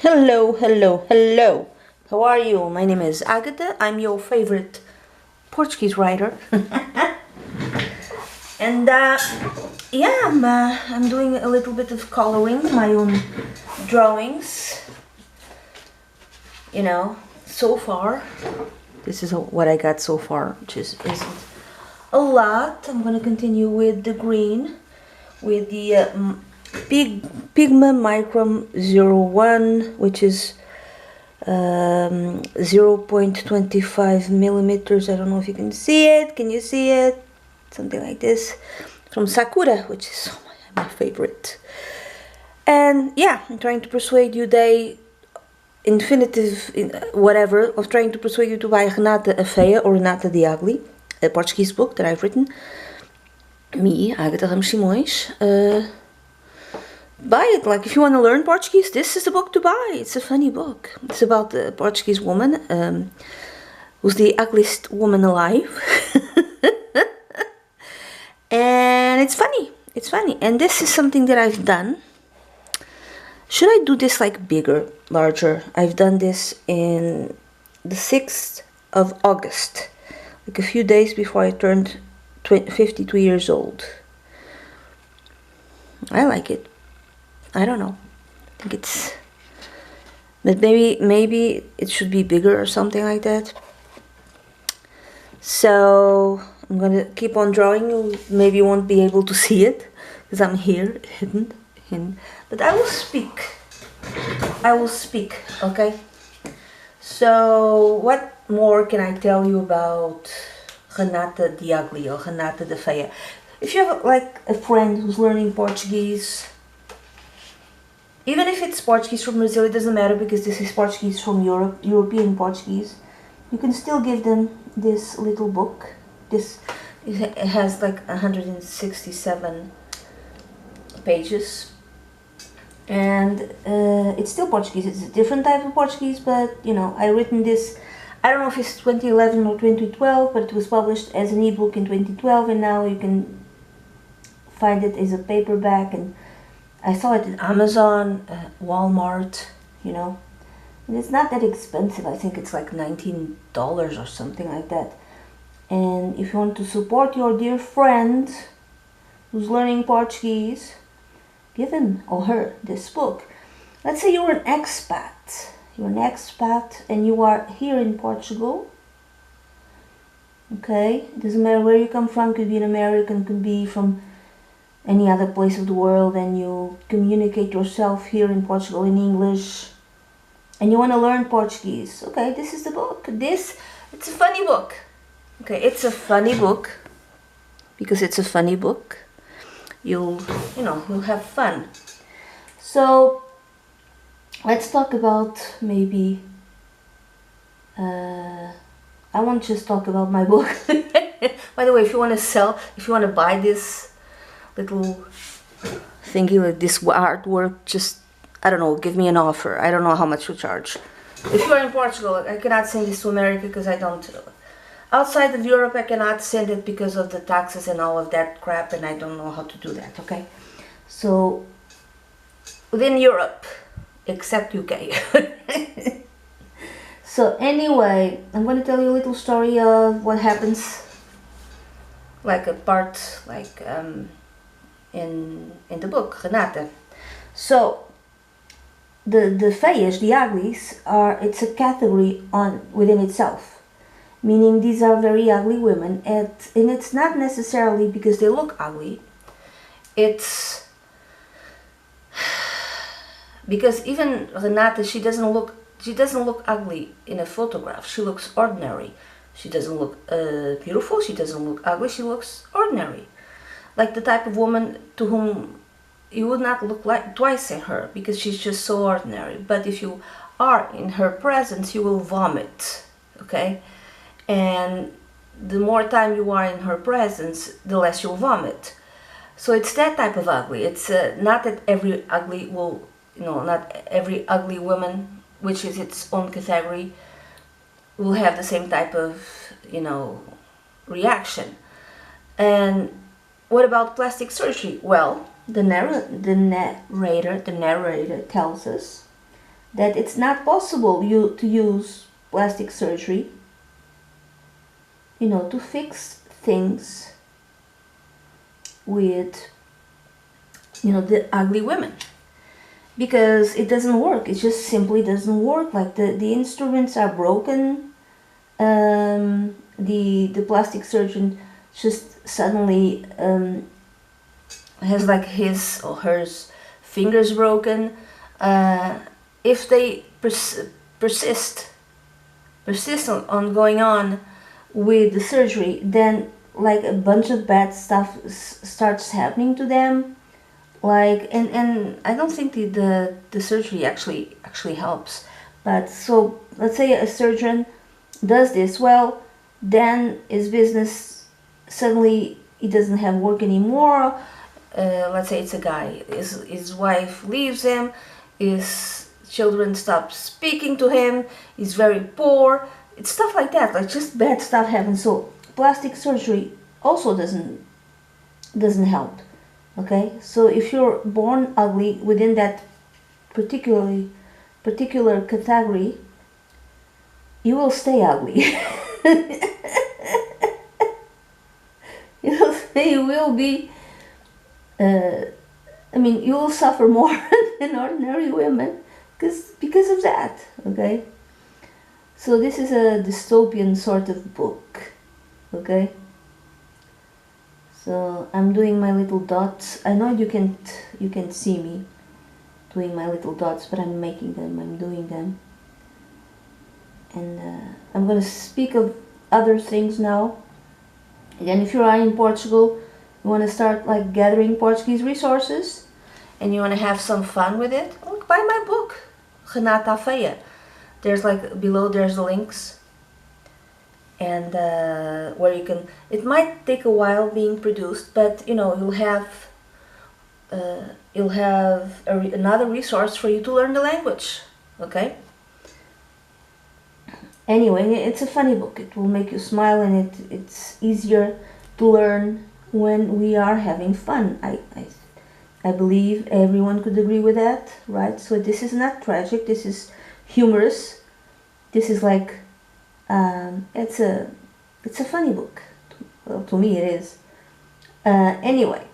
Hello, hello, hello. How are you? My name is Agatha. I'm your favorite Portuguese writer. And yeah, I'm doing a little bit of coloring, my own drawings. You know, so far. This is what I got so far, which isn't a lot. I'm going to continue with the green, with the Pigma Micron 01, which is 0.25 millimeters. I don't know if you can see it. Can you see it? Something like this. From Sakura, which is my favorite. And yeah, I'm trying to persuade you infinitive, whatever, of trying to persuade you to buy Renata a Feia or Renata the Ugly, a Portuguese book that I've written. Me, Agatha Ramos Simões. Buy it. Like, if you want to learn Portuguese, this is the book to buy. It's a funny book. It's about a Portuguese woman who's the ugliest woman alive. And it's funny. It's funny. And this is something that I've done. Should I do this like bigger, larger? I've done this in the 6th of August, like a few days before I turned 52 years old. I like it. I don't know. I think it's... But maybe it should be bigger or something like that. So I'm gonna keep on drawing. You maybe won't be able to see it because I'm here, hidden. But I will speak. I will speak, okay? So what more can I tell you about Renata the Ugly or Renata the Feia? If you have like a friend who's learning Portuguese, even if it's Portuguese from Brazil, it doesn't matter because this is Portuguese from Europe, European Portuguese, you can still give them this little book. It has like 167 pages. And it's still Portuguese. It's a different type of Portuguese, but you know, I written this, I don't know if it's 2011 or 2012, but it was published as an ebook in 2012, and now you can find it as a paperback. And I saw it in Amazon, Walmart, you know, and it's not that expensive. I think it's like $19 or something like that. And if you want to support your dear friend who's learning Portuguese, give him or her this book. Let's say you're an expat. You're an expat and you are here in Portugal. Okay? It doesn't matter where you come from. Could be an American, could be from any other place of the world, and you communicate yourself here in Portugal in English. And you want to learn Portuguese. Okay, this is the book. It's a funny book. Okay, it's a funny book. Because it's a funny book, you'll have fun. So let's talk about maybe I won't just talk about my book. By the way, if you want to buy this little thingy, like this artwork, just, I don't know, give me an offer. I don't know how much to charge. If you're in Portugal, I cannot send this to America because I don't. Outside of Europe, I cannot send it because of the taxes and all of that crap, and I don't know how to do that, okay? So, within Europe, except UK. So anyway, I'm going to tell you a little story of what happens, like a part, like in the book, Renata. So, the Feias, the uglies, it's a category within itself. Meaning these are very ugly women, and it's not necessarily because they look ugly. It's because even Renata, she doesn't look ugly in a photograph. She looks ordinary. She doesn't look beautiful. She doesn't look ugly. She looks ordinary, like the type of woman to whom you would not look like twice in her because she's just so ordinary. But if you are in her presence, you will vomit. Okay. And the more time you are in her presence, the less you'll vomit. So it's that type of ugly. It's not that every ugly will, not every ugly woman, which is its own category, will have the same type of, reaction. And what about plastic surgery? Well, the narrator tells us that it's not possible to use plastic surgery, you know, to fix things with, you know, the ugly women, because it doesn't work. It just simply doesn't work. Like the instruments are broken. The plastic surgeon just suddenly has like his or hers fingers broken. If they persist on going on with the surgery, then like a bunch of bad stuff starts happening to them. Like, and I don't think the surgery actually helps. But so let's say a surgeon does this, well, then his business suddenly, he doesn't have work anymore. Let's say it's a guy, his wife leaves him, his children stop speaking to him, he's very poor. It's stuff like that, like just bad stuff happens. So plastic surgery also doesn't help. Okay, so if you're born ugly within that particular category, you will stay ugly. You will be, I mean, you will suffer more than ordinary women because of that. Okay, so this is a dystopian sort of book. Okay. So I'm doing my little dots. I know you can't see me doing my little dots, but I'm making them. I'm doing them, and I'm gonna speak of other things now. Again, if you are in Portugal, you want to start like gathering Portuguese resources, and you want to have some fun with it. Look, buy my book, Renata, Feia. There's like below. There's the links. And where you can, it might take a while being produced, but you know, you'll have another resource for you to learn the language. Okay, anyway, it's a funny book. It will make you smile, and it's easier to learn when we are having fun. I believe everyone could agree with that, right? So this is not tragic, this is humorous, this is like it's a funny book. Well, to me it is. Anyway,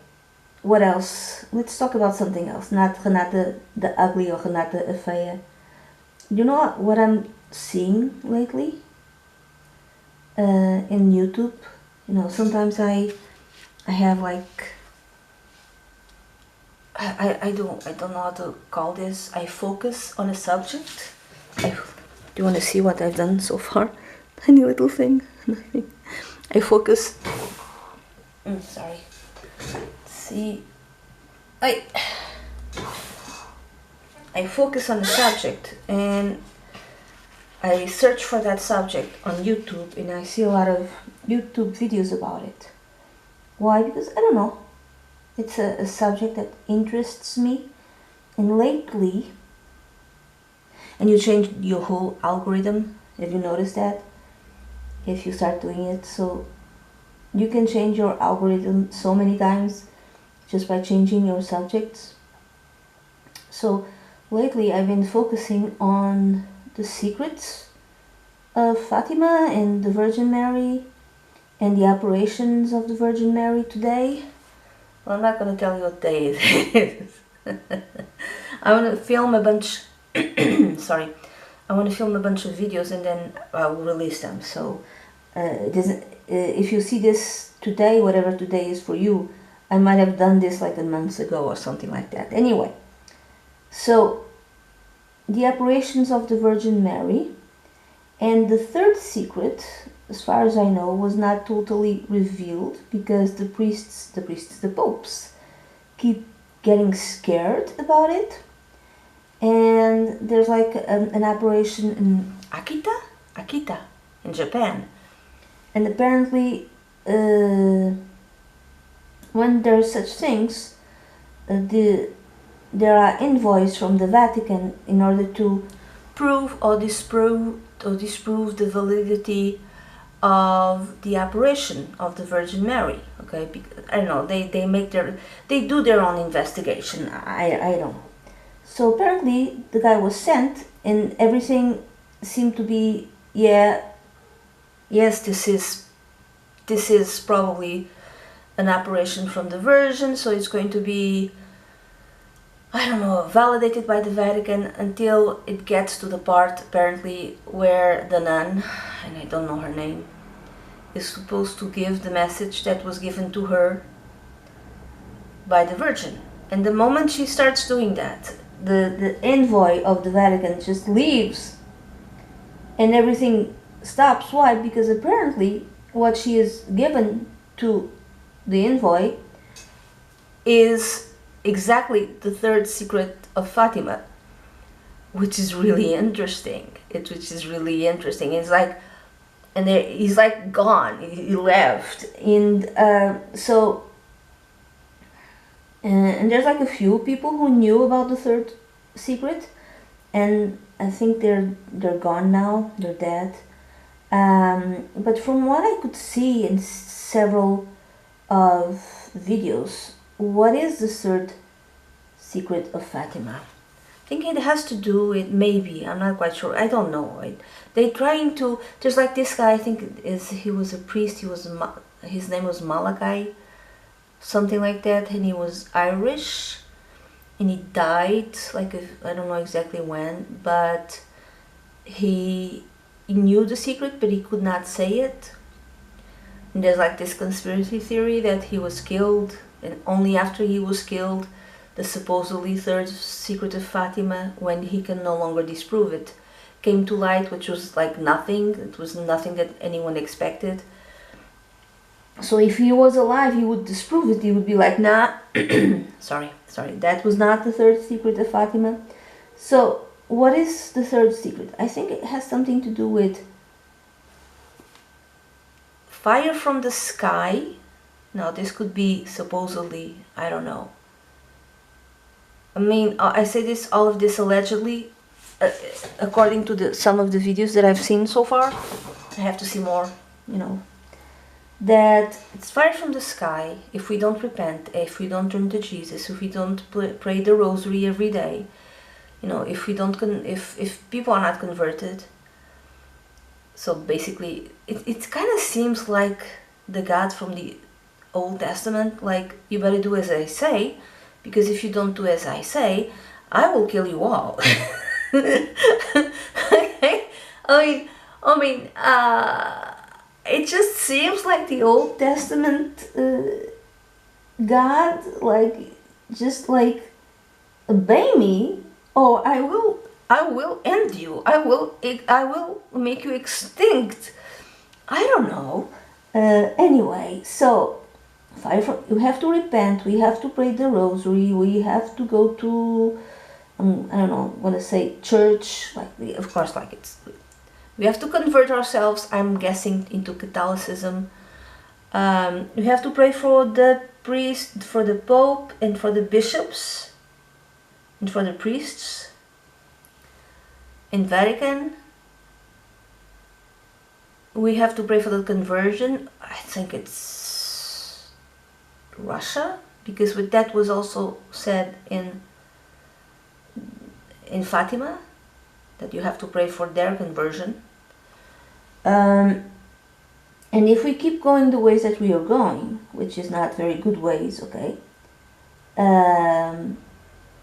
what else? Let's talk about something else. Not Renata the ugly or Renata a Feia. You know what I'm seeing lately in YouTube? You know, sometimes I have like I don't know how to call this. I focus on a subject. Do you want to see what I've done so far? Tiny little thing. Nothing. I focus. Sorry. See, I focus on the subject and I search for that subject on YouTube, and I see a lot of YouTube videos about it. Why? Because I don't know. It's a subject that interests me, and lately, and you change your whole algorithm. Have you noticed that? If you start doing it, so you can change your algorithm so many times just by changing your subjects. So lately I've been focusing on the secrets of Fátima and the Virgin Mary and the apparitions of the Virgin Mary today. Well, I'm not going to tell you what day it is. I want to film a bunch sorry, I want to film a bunch of videos and then I will release them. So if you see this today, whatever today is for you, I might have done this like a month ago or something like that. Anyway, so the apparitions of the Virgin Mary, and the third secret, as far as I know, was not totally revealed because the popes keep getting scared about it. And there's like an apparition in Akita in Japan, and apparently when there's such things, there are envoys from the Vatican in order to prove or disprove the validity of the apparition of the Virgin Mary. Okay, because, I don't know, they do their own investigation. I don't know. So apparently the guy was sent, and everything seemed to be, yeah, yes, this is probably an apparition from the Virgin, so it's going to be, I don't know, validated by the Vatican until it gets to the part apparently where the nun, and I don't know her name, is supposed to give the message that was given to her by the Virgin. And the moment she starts doing that, the envoy of the Vatican just leaves and everything stops. Why? Because apparently what she is given to the envoy is exactly the third secret of Fátima, which is really interesting. It's like, and he's like gone. He left, and and there's like a few people who knew about the third secret, and I think they're gone now. They're dead. But from what I could see in several of videos, what is the third secret of Fátima? I think it has to do with, maybe, I'm not quite sure, I don't know. They're trying to, there's like this guy, I think he was a priest, his name was Malachi, something like that, and he was Irish, and he died, like, I don't know exactly when, but he knew the secret, but he could not say it. And there's like this conspiracy theory that he was killed, and only after he was killed, the supposedly third secret of Fátima, when he can no longer disprove it, came to light, which was like nothing. It was nothing that anyone expected. So if he was alive, he would disprove it. He would be like, nah, sorry, that was not the third secret of Fátima. So what is the third secret? I think it has something to do with fire from the sky. Now this could be supposedly, I don't know. I mean, I say this, all of this allegedly, according to some of the videos that I've seen so far. I have to see more, that it's fire from the sky if we don't repent, if we don't turn to Jesus, if we don't pray the rosary every day, if we don't, if people are not converted. So basically, it kind of seems like the God from the Old Testament, like, you better do as I say, because if you don't do as I say, I will kill you all. Okay? I mean, it just seems like the Old Testament God, like, just like, obey me, or I will end you. I will make you extinct. I don't know. Anyway, so you have to repent. We have to pray the rosary. We have to go to, I don't know, I want to say church. Like, of course, like we have to convert ourselves, I'm guessing, into Catholicism. We have to pray for the priest, for the Pope, and for the bishops, and for the priests in Vatican. We have to pray for the conversion. I think it's Russia, because that was also said in Fátima, that you have to pray for their conversion. And if we keep going the ways that we are going, which is not very good ways, okay,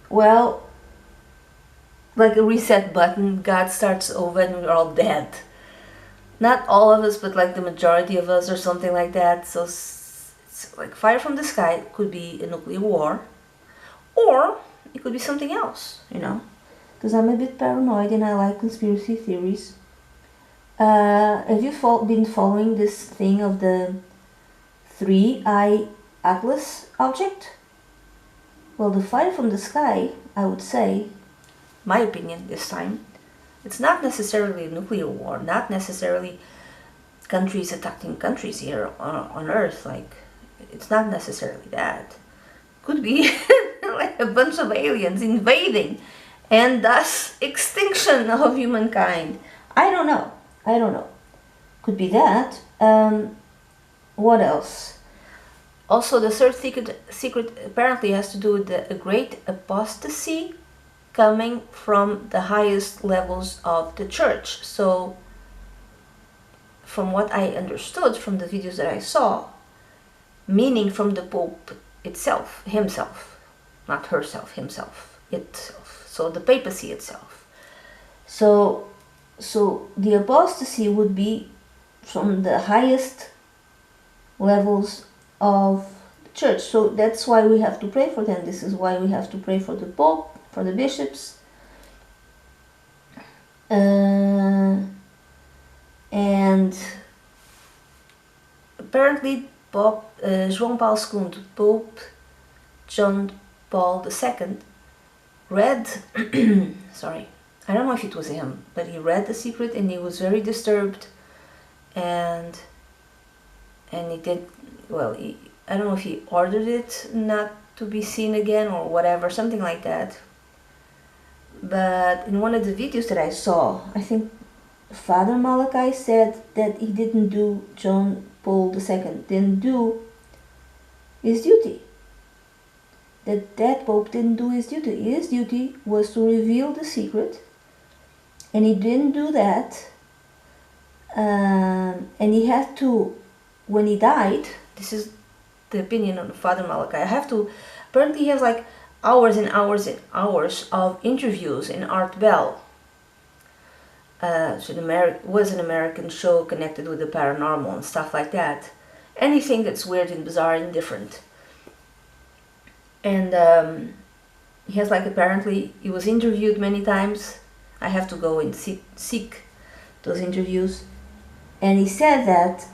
well, like a reset button, God starts over and we're all dead. Not all of us, but like the majority of us, or something like that. So it's like fire from the sky. It could be a nuclear war, or it could be something else, because I'm a bit paranoid and I like conspiracy theories. Have you been following this thing of the 3-eye Atlas object? Well, the fire from the sky, I would say, my opinion this time, it's not necessarily a nuclear war, not necessarily countries attacking countries here on Earth. Like, it's not necessarily that. Could be like a bunch of aliens invading, and thus extinction of humankind. I don't know. Could be that. What else? Also, the third secret apparently has to do with the great apostasy coming from the highest levels of the church. So from what I understood from the videos that I saw, meaning from the Pope itself, himself, not herself, himself, itself, so the papacy itself. So the apostasy would be from the highest levels of the church. So that's why we have to pray for them. This is why we have to pray for the Pope, for the bishops, and apparently Pope João Paulo II, Pope John Paul II, read sorry, I don't know if it was him, but he read the secret and he was very disturbed, and he did, well, I don't know if he ordered it not to be seen again or whatever, something like that. But in one of the videos that I saw, I think Father Malachi said that he didn't do, John Paul II didn't do his duty. That Pope didn't do his duty. His duty was to reveal the secret, and he didn't do that. And he had to, when he died, this is the opinion of Father Malachi, apparently he has like hours and hours and hours of interviews in Art Bell. So was an American show connected with the paranormal and stuff like that. Anything that's weird and bizarre and different. And he has like, apparently he was interviewed many times. I have to go and seek those interviews. And he said that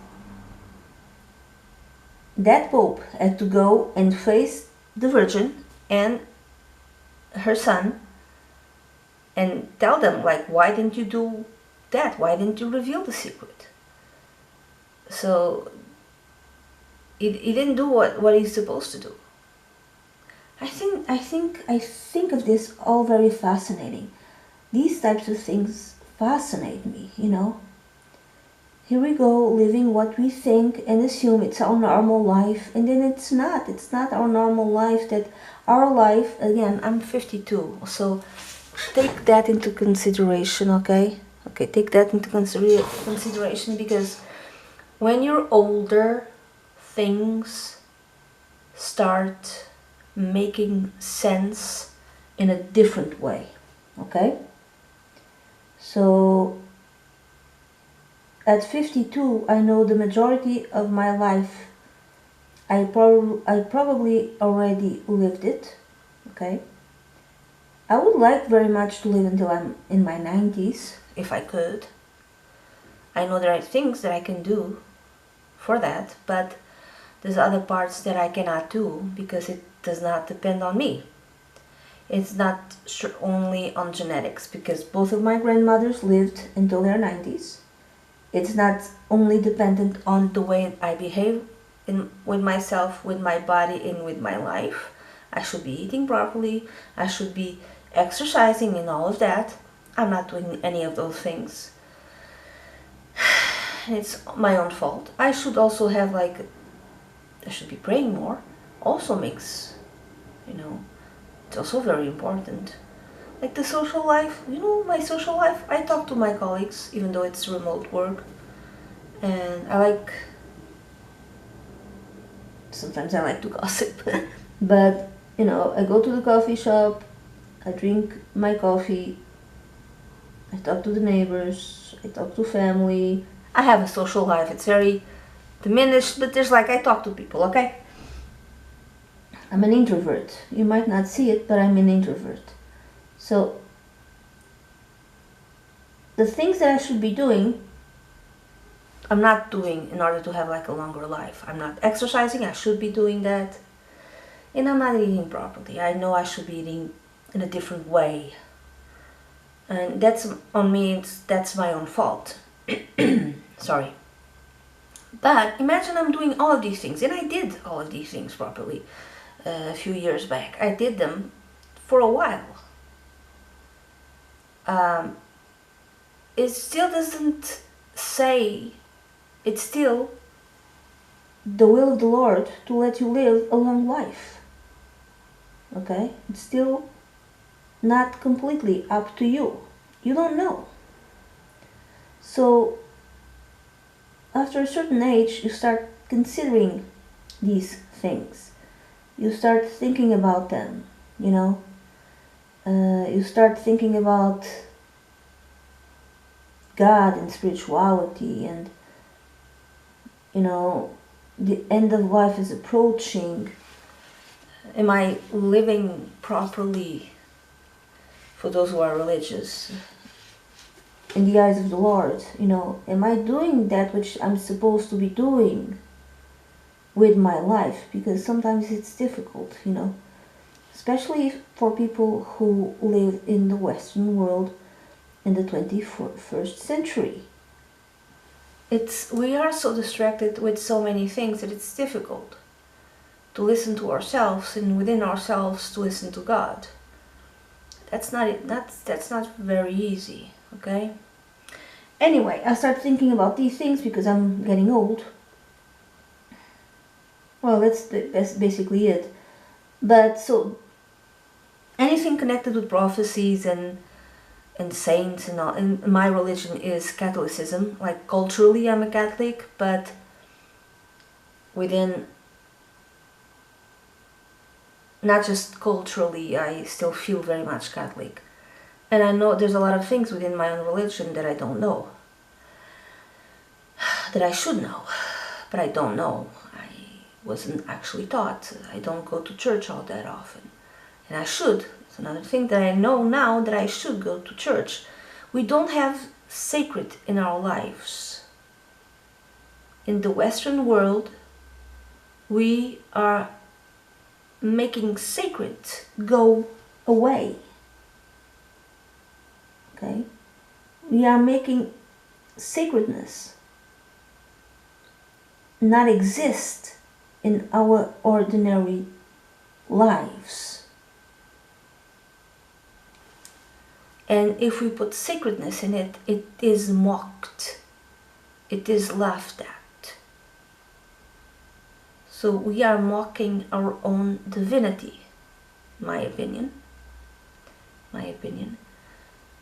Pope had to go and face the Virgin and her son and tell them, like, why didn't you do that? Why didn't you reveal the secret? So he didn't do what he's supposed to do. I think of this all very fascinating. These types of things fascinate me, you know. Here we go, living what we think and assume it's our normal life, and then it's not. It's not our normal life. That our life, again, I'm 52, so take that into consideration, okay? Okay, take that into consideration, because when you're older, things start making sense in a different way, okay? So at 52, I know the majority of my life, I probably already lived it, okay? I would like very much to live until I'm in my 90s, if I could. I know there are things that I can do for that, but there's other parts that I cannot do because it does not depend on me. It's not only on genetics, because both of my grandmothers lived until their 90s. It's not only dependent on the way I behave with myself, with my body, and with my life. I should be eating properly. I should be exercising and all of that. I'm not doing any of those things. It's my own fault. I should also have, like, I should be praying more. Also makes, you know, it's also very important. Like the social life, you know, my social life, I talk to my colleagues, even though it's remote work. And sometimes I like to gossip. But, you know, I go to the coffee shop, I drink my coffee, I talk to the neighbors, I talk to family. I have a social life. It's very diminished, but there's, like, I talk to people, okay? I'm an introvert. You might not see it, but I'm an introvert. So the things that I should be doing, I'm not doing in order to have, like, a longer life. I'm not exercising. I should be doing that. And I'm not eating properly. I know I should be eating in a different way. And that's on me. That's my own fault. Sorry. But imagine I'm doing all of these things. And I did all of these things properly a few years back. I did them for a while. It still doesn't say, it's still the will of the Lord to let you live a long life. Okay? It's still not completely up to you. You don't know. So after a certain age, you start considering these things. You start thinking about them, you know. You start thinking about God and spirituality, and, you know, the end of life is approaching. Am I living properly, for those who are religious, in the eyes of the Lord? You know, am I doing that which I'm supposed to be doing with my life? Because sometimes it's difficult, you know, especially for people who live in the Western world in the 21st century. We are so distracted with so many things that it's difficult to listen to ourselves, and within ourselves to listen to God. That's not very easy, okay? Anyway, I start thinking about these things because I'm getting old. Well, that's basically it. But so anything connected with prophecies and saints and all, and my religion is Catholicism. Like culturally I'm a Catholic, but within, not just culturally, I still feel very much Catholic. And I know there's a lot of things within my own religion that I don't know, that I should know, but I don't know. I wasn't actually taught. I don't go to church all that often, and I should. It's another thing that I know now, that I should go to church. We don't have sacred in our lives. In the Western world, we are making sacred go away. Okay? We are making sacredness not exist in our ordinary lives. And if we put sacredness in it, it is mocked. It is laughed at. So we are mocking our own divinity, my opinion.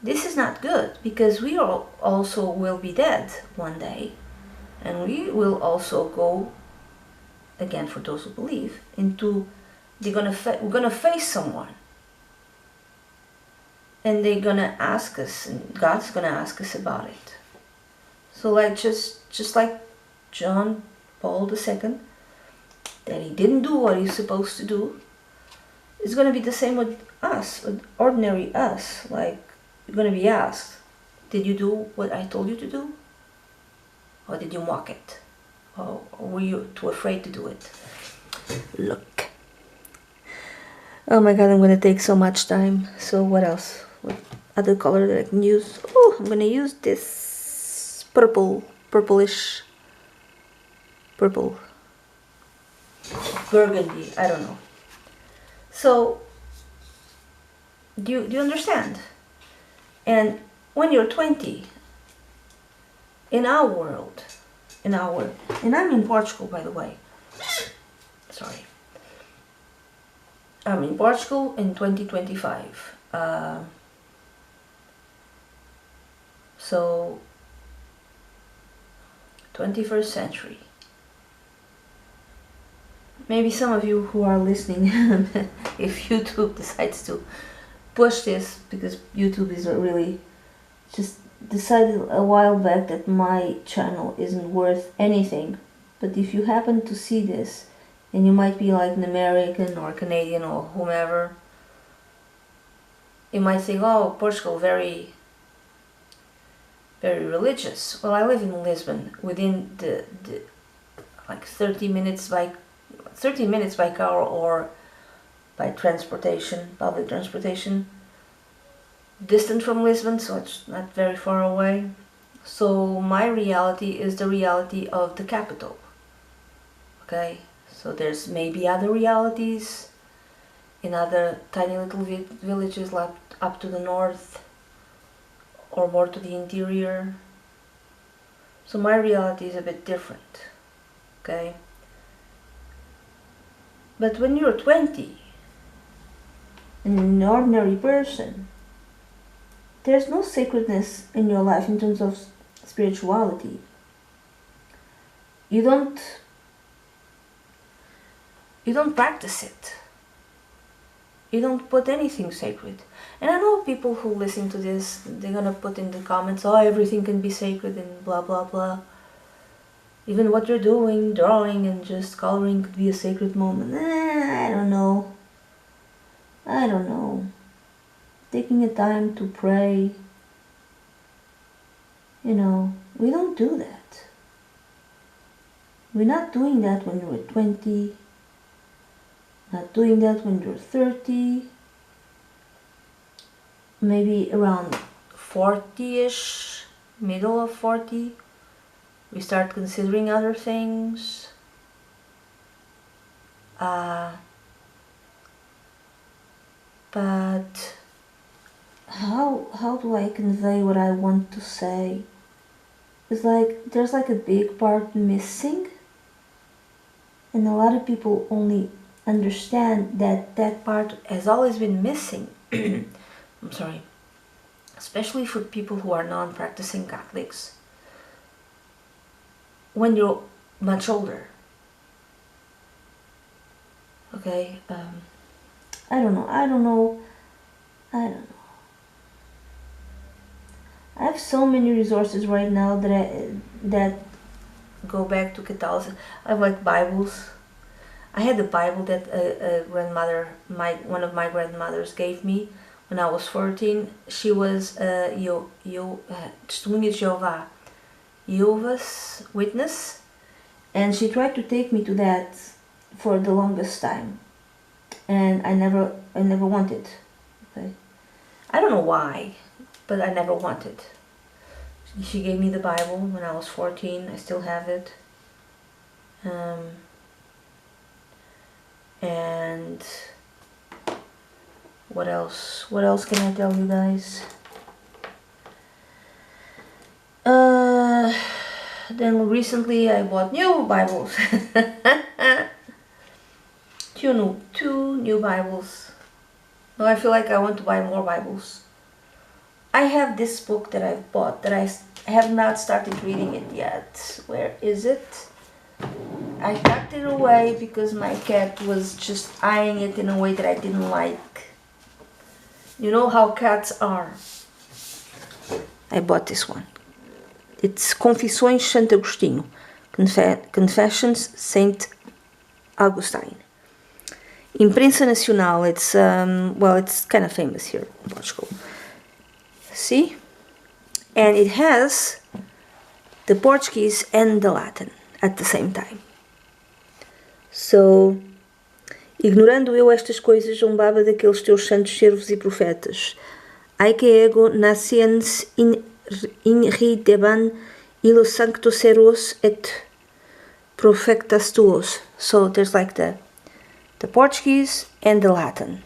This is not good, because we also will be dead one day, and we will also go, again for those who believe, into, we're gonna face someone, and they're gonna ask us, and God's gonna ask us about it. So like just like John Paul II, that he didn't do what he's supposed to do, it's gonna be the same with us, with ordinary us. Like, you're gonna be asked, did you do what I told you to do? Or did you mock it? Or were you too afraid to do it? Look. Oh my God, I'm gonna take so much time. So what else? What other color that I can use? Oh, I'm gonna use this purplish, purple, burgundy, I don't know. So, do you understand? And when you're 20, in our world, and I'm in Portugal, by the way. Sorry. I'm in Portugal in 2025. So, 21st century. Maybe some of you who are listening, if YouTube decides to push this, because YouTube is really just decided a while back that my channel isn't worth anything. But if you happen to see this, and you might be like an American or Canadian or whomever, you might think, oh, Portugal, very, very religious. Well, I live in Lisbon, within the like 30 minutes by car or by transportation, public transportation, distant from Lisbon, so it's not very far away. So my reality is the reality of the capital. Okay, so there's maybe other realities in other tiny little villages like up to the north or more to the interior. So my reality is a bit different. Okay, but when you're 20, an ordinary person. There's no sacredness in your life in terms of spirituality. You don't practice it. You don't put anything sacred. And I know people who listen to this, they're gonna put in the comments, oh, everything can be sacred and blah blah blah. Even what you're doing, drawing and just coloring could be a sacred moment. I don't know. I don't know. Taking a time to pray. You know, we don't do that. We're not doing that when you're 20. Not doing that when you're 30. Maybe around 40-ish, middle of 40. We start considering other things. But how do I convey what I want to say? It's like there's like a big part missing, and a lot of people only understand that that part has always been missing. I'm sorry. Especially for people who are non-practicing Catholics. When you're much older. Okay, I don't know. I have so many resources right now that go back to Catholicism. I have like Bibles. I had the Bible that a grandmother, one of my grandmothers gave me when I was 14. She was Testemunha de Jehovah, Jehovah's Witness, and she tried to take me to that for the longest time, and I never wanted. Okay, I don't know why, but I never wanted. She gave me the Bible when I was 14. I still have it. And what else? What else can I tell you guys? Then recently I bought new Bibles. two new Bibles. Now I feel like I want to buy more Bibles. I have this book that I've bought that I have not started reading it yet. Where is it? I tucked it away because my cat was just eyeing it in a way that I didn't like. You know how cats are. I bought this one. It's Confissões Santo Agostinho. Confessions Saint Augustine. Imprensa Nacional. It's well, it's kind of famous here in Portugal. See? And it has the Portuguese and the Latin at the same time. So, ignorando eu estas coisas, zombava daqueles teus santos servos e profetas. Ai que ego nasciens in rideban illo sancto seros et profectas tuos. So there's like the Portuguese and the Latin.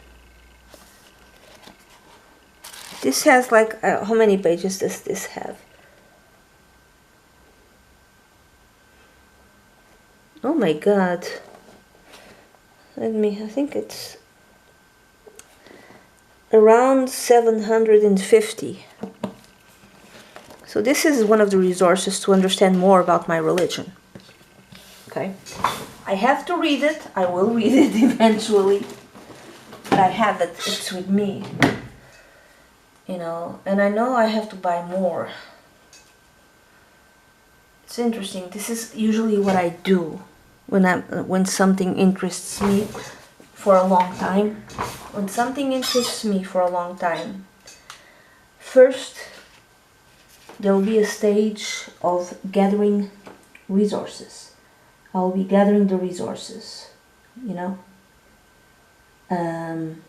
This has like, how many pages does this have? Oh my god. I think it's around 750. So this is one of the resources to understand more about my religion. Okay? I have to read it. I will read it eventually. But I have it. It's with me. You know, and I know I have to buy more. It's interesting. This is usually what I do when something interests me for a long time. When something interests me for a long time, first there will be a stage of gathering resources. I'll be gathering the resources, you know, and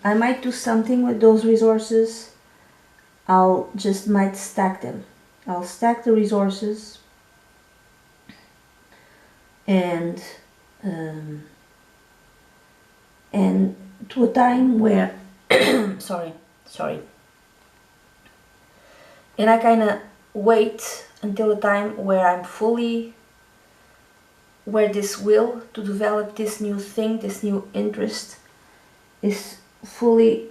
I might do something with those resources. Might stack them. I'll stack the resources and to a time where sorry, and I kind of wait until the time where I'm fully where this will to develop this new thing, this new interest is fully